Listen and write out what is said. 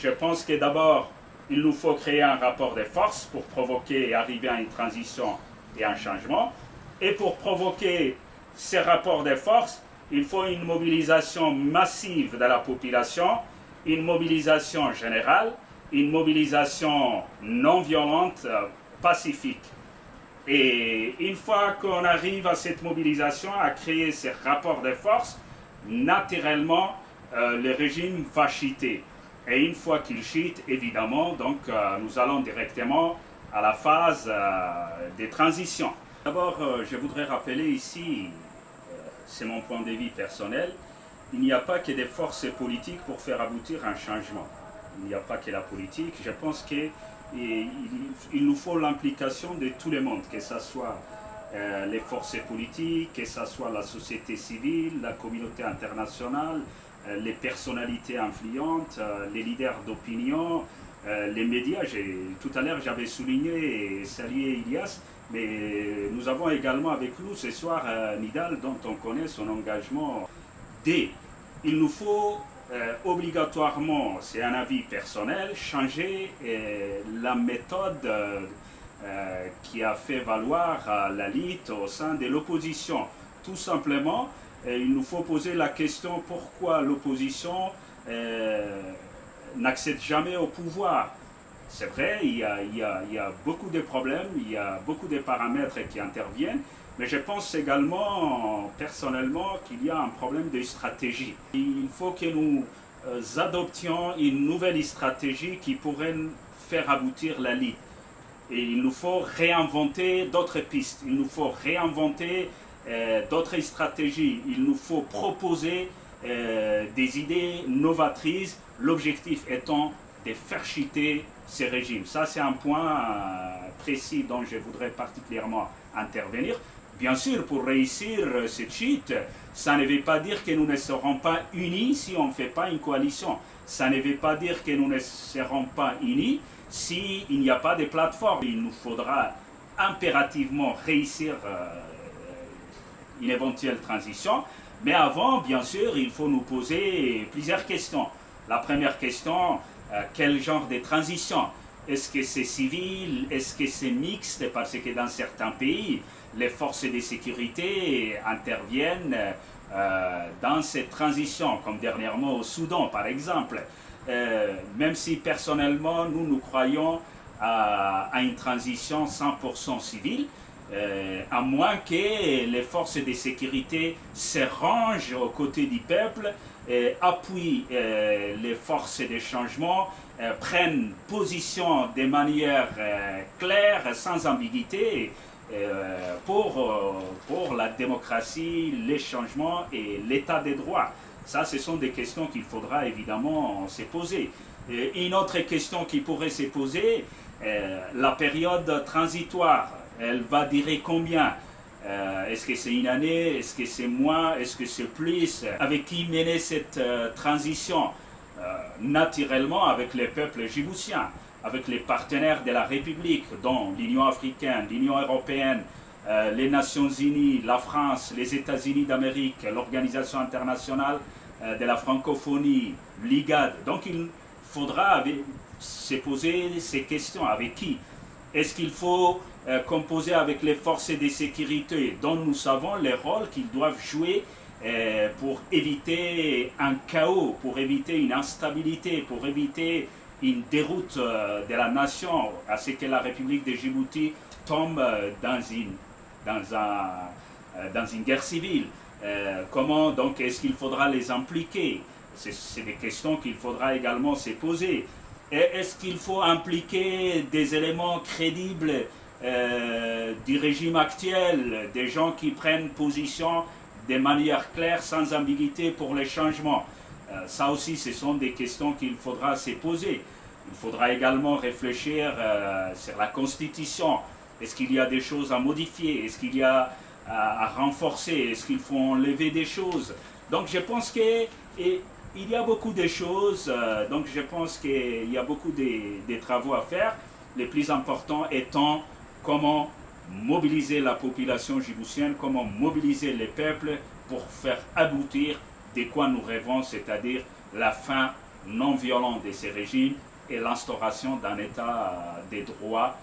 Je pense que d'abord, il nous faut créer un rapport de force pour provoquer et arriver à une transition et un changement. Et pour provoquer ces rapports de force, il faut une mobilisation massive de la population, une mobilisation générale, une mobilisation non violente, pacifique. Et une fois qu'on arrive à cette mobilisation, à créer ces rapports de force, naturellement, le régime va chuter. Et une fois qu'il chute, évidemment, donc, nous allons directement à la phase des transitions. D'abord, je voudrais rappeler ici, c'est mon point de vue personnel, il n'y a pas que des forces politiques pour faire aboutir un changement. Il n'y a pas que la politique. Je pense qu'il nous faut l'implication de tout le monde, que ce soit les forces politiques, que ce soit la société civile, la communauté internationale, les personnalités influentes, les leaders d'opinion, les médias. Tout à l'heure, j'avais souligné et salué Ilias, mais nous avons également avec nous ce soir Nidal, dont on connaît son engagement. Il nous faut obligatoirement, c'est un avis personnel, changer la méthode qui a fait valoir la lutte au sein de l'opposition. Tout simplement, il nous faut poser la question pourquoi l'opposition n'accède jamais au pouvoir. C'est vrai, il y a beaucoup de problèmes, il y a beaucoup de paramètres qui interviennent, mais je pense également, personnellement, qu'il y a un problème de stratégie. Il faut que nous adoptions une nouvelle stratégie qui pourrait faire aboutir la lutte. Et il nous faut réinventer d'autres pistes, il nous faut réinventer d'autres stratégies, il nous faut proposer des idées novatrices, l'objectif étant de faire chuter ces régimes. Ça, c'est un point précis dont je voudrais particulièrement intervenir. Bien sûr, pour réussir cette chute, ça ne veut pas dire que nous ne serons pas unis si on ne fait pas une coalition. Ça ne veut pas dire que nous ne serons pas unis s'il n'y a pas de plateforme. Il nous faudra impérativement réussir une éventuelle transition. Mais avant, bien sûr, il faut nous poser plusieurs questions. La première question, quel genre de transition? Est-ce que c'est civil? Est-ce que c'est mixte? Parce que dans certains pays, les forces de sécurité interviennent dans cette transition, comme dernièrement au Soudan par exemple. Même si personnellement nous croyons à une transition 100% civile, à moins que les forces de sécurité se rangent aux côtés du peuple, appuient les forces de changement, prennent position de manière claire, sans ambiguïté, pour la démocratie, les changements et l'état des droits. Ça, ce sont des questions qu'il faudra évidemment se poser. Une autre question qui pourrait se poser, la période transitoire, elle va durer combien? Est-ce que c'est une année? Est-ce que c'est moins? Est-ce que c'est plus? Avec qui mener cette transition? Naturellement avec les peuples djiboutiens, avec les partenaires de la République, dont l'Union africaine, l'Union européenne, les Nations unies, la France, les États-Unis d'Amérique, l'Organisation internationale de la francophonie, l'IGAD. Donc il faudra se poser ces questions. Avec qui? Est-ce qu'il faut composer avec les forces de sécurité dont nous savons les rôles qu'ils doivent jouer pour éviter un chaos, pour éviter une instabilité, pour éviter une déroute de la nation, à ce que la République de Djibouti tombe dans une guerre civile. Comment donc est-ce qu'il faudra les impliquer? C'est des questions qu'il faudra également se poser. Est-ce qu'il faut impliquer des éléments crédibles du régime actuel, des gens qui prennent position de manière claire, sans ambiguïté pour les changements? Ça aussi, ce sont des questions qu'il faudra se poser. Il faudra également réfléchir sur la Constitution. Est-ce qu'il y a des choses à modifier? Est-ce qu'il y a à renforcer? Est-ce qu'il faut enlever des choses? Donc je pense qu'il y a beaucoup de choses. Donc je pense qu'il y a beaucoup de travaux à faire. Le plus important étant comment mobiliser la population djiboutienne, comment mobiliser les peuples pour faire aboutir de quoi nous rêvons, c'est-à-dire la fin non violent de ces régimes et l'instauration d'un état des droits